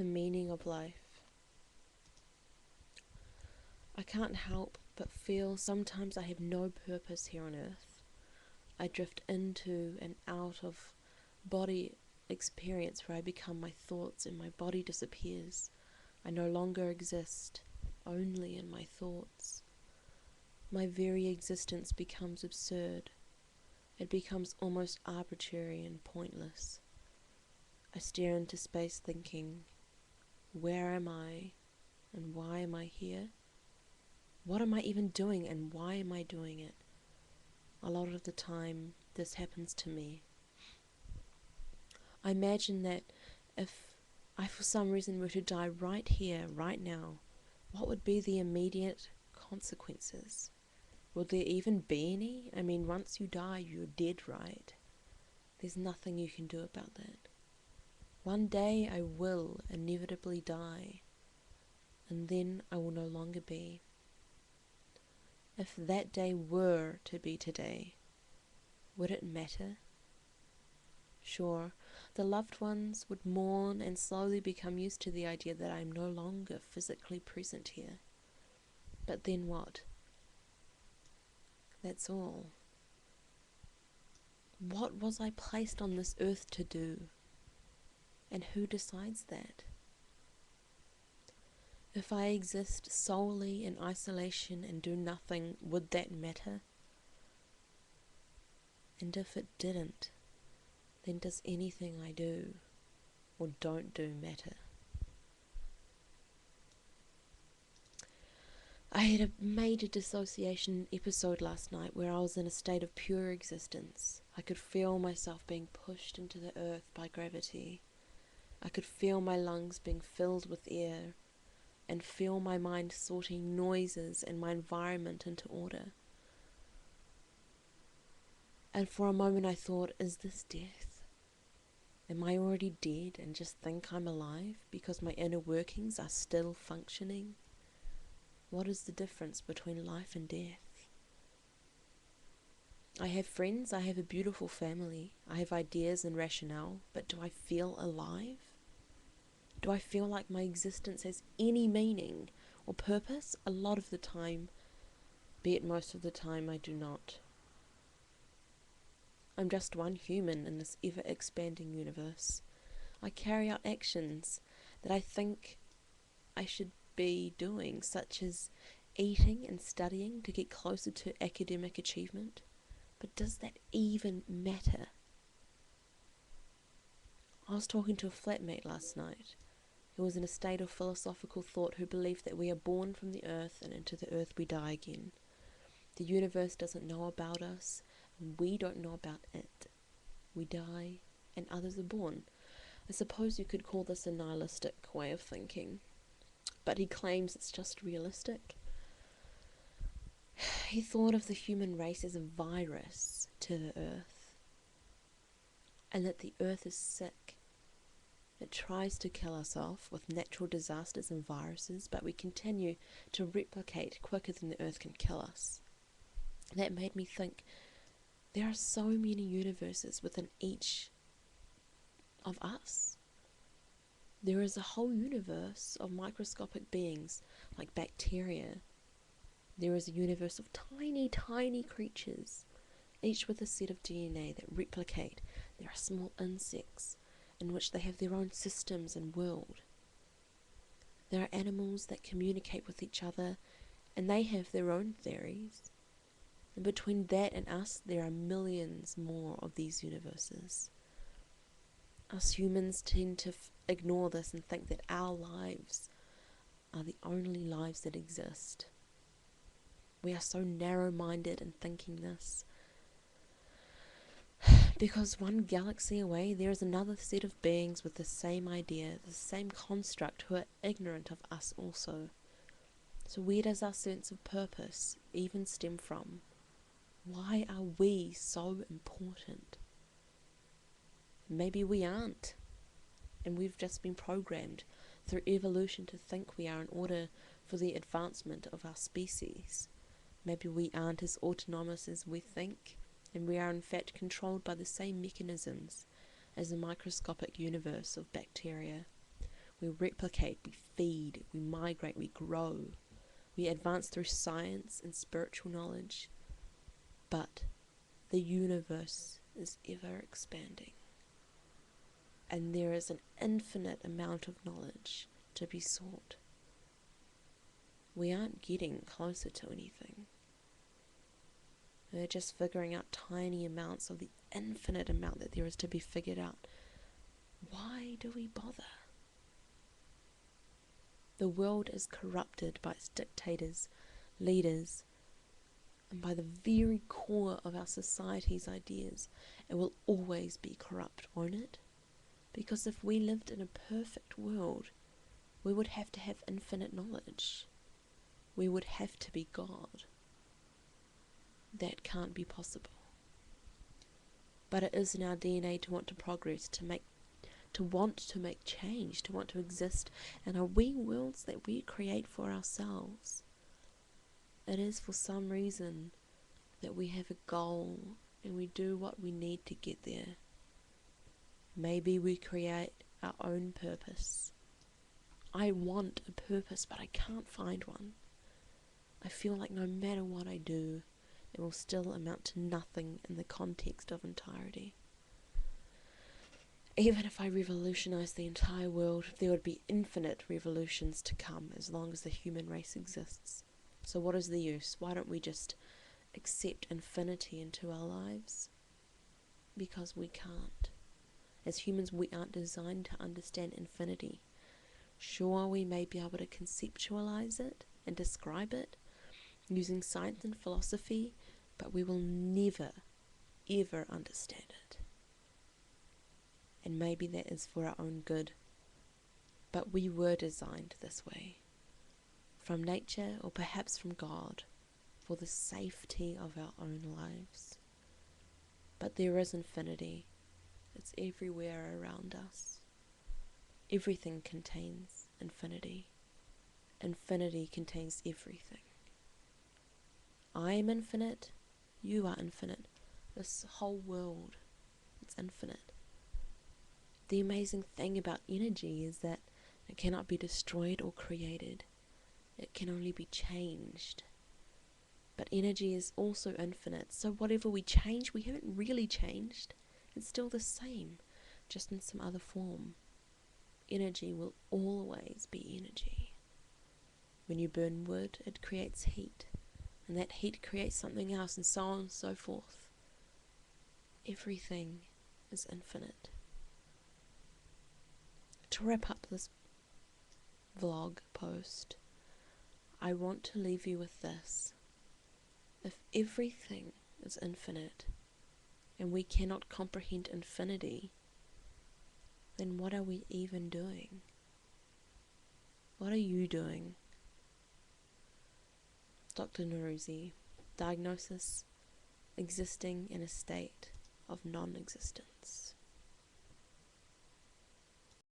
the meaning of life. I can't help but feel sometimes I have no purpose here on earth. I drift into and out of body experience where I become my thoughts and my body disappears. I no longer exist, only in my thoughts. My very existence becomes absurd. It becomes almost arbitrary and pointless. I stare into space thinking, where am I and why am I here? What am I even doing and why am I doing it? A lot of the time this happens to me. I imagine that if I for some reason were to die right here, right now, what would be the immediate consequences? Would there even be any? I mean, once you die, you're dead, right? There's nothing you can do about that. One day I will inevitably die, and then I will no longer be. If that day were to be today, would it matter? Sure, the loved ones would mourn and slowly become used to the idea that I am no longer physically present here. But then what? That's all. What was I placed on this earth to do? And who decides that? If I exist solely in isolation and do nothing, would that matter? And if it didn't, then does anything I do or don't do matter? I had a major dissociation episode last night where I was in a state of pure existence. I could feel myself being pushed into the earth by gravity. I could feel my lungs being filled with air and feel my mind sorting noises and my environment into order. And for a moment I thought, is this death? Am I already dead and just think I'm alive because my inner workings are still functioning? What is the difference between life and death? I have friends, I have a beautiful family, I have ideas and rationale, but do I feel alive? Do I feel like my existence has any meaning or purpose? A lot of the time, be it most of the time, I do not. I'm just one human in this ever-expanding universe. I carry out actions that I think I should be doing, such as eating and studying to get closer to academic achievement. But does that even matter? I was talking to a flatmate last night who was in a state of philosophical thought, who believed that we are born from the earth and into the earth we die again. The universe doesn't know about us and we don't know about it. We die and others are born. I suppose you could call this a nihilistic way of thinking, but he claims it's just realistic. He thought of the human race as a virus to the earth, and that the earth is sick. It tries to kill us off with natural disasters and viruses, but we continue to replicate quicker than the earth can kill us. That made me think, there are so many universes within each of us. There is a whole universe of microscopic beings like bacteria. There is a universe of tiny, tiny creatures, each with a set of DNA that replicate. There are small insects in which they have their own systems and world. There are animals that communicate with each other and they have their own theories. And between that and us, there are millions more of these universes. Us humans tend to ignore this and think that our lives are the only lives that exist. We are so narrow-minded in thinking this. Because one galaxy away, there is another set of beings with the same idea, the same construct, who are ignorant of us also. So where does our sense of purpose even stem from? Why are we so important? Maybe we aren't, and we've just been programmed through evolution to think we are in order for the advancement of our species. Maybe we aren't as autonomous as we think, and we are in fact controlled by the same mechanisms as the microscopic universe of bacteria. We replicate, we feed, we migrate, we grow. We advance through science and spiritual knowledge. But the universe is ever expanding. And there is an infinite amount of knowledge to be sought. We aren't getting closer to anything. We're just figuring out tiny amounts of the infinite amount that there is to be figured out. Why do we bother? The world is corrupted by its dictators, leaders, and by the very core of our society's ideas. It will always be corrupt, won't it? Because if we lived in a perfect world, we would have to have infinite knowledge. We would have to be God. That can't be possible. But it is in our DNA to want to progress, to want to make change, to want to exist in our wee worlds that we create for ourselves. It is for some reason that we have a goal and we do what we need to get there. Maybe we create our own purpose. I want a purpose, but I can't find one. I feel like no matter what I do, it will still amount to nothing in the context of entirety. Even if I revolutionize the entire world, there would be infinite revolutions to come as long as the human race exists. So what is the use? Why don't we just accept infinity into our lives? Because we can't. As humans, we aren't designed to understand infinity. Sure, we may be able to conceptualize it and describe it using science and philosophy, but we will never, ever understand it. And maybe that is for our own good. But we were designed this way, from nature or perhaps from God, for the safety of our own lives. But there is infinity. It's everywhere around us. Everything contains infinity. Infinity contains everything. I am infinite. You are infinite. This whole world, it's infinite. The amazing thing about energy is that it cannot be destroyed or created. It can only be changed. But energy is also infinite, so whatever we change, we haven't really changed. It's still the same, just in some other form. Energy will always be energy. When you burn wood, it creates heat, and that heat creates something else, and so on and so forth. Everything is infinite. To wrap up this vlog post, I want to leave you with this. If everything is infinite, and we cannot comprehend infinity, then what are we even doing? What are you doing? Dr. Nourozi, diagnosis: existing in a state of non-existence.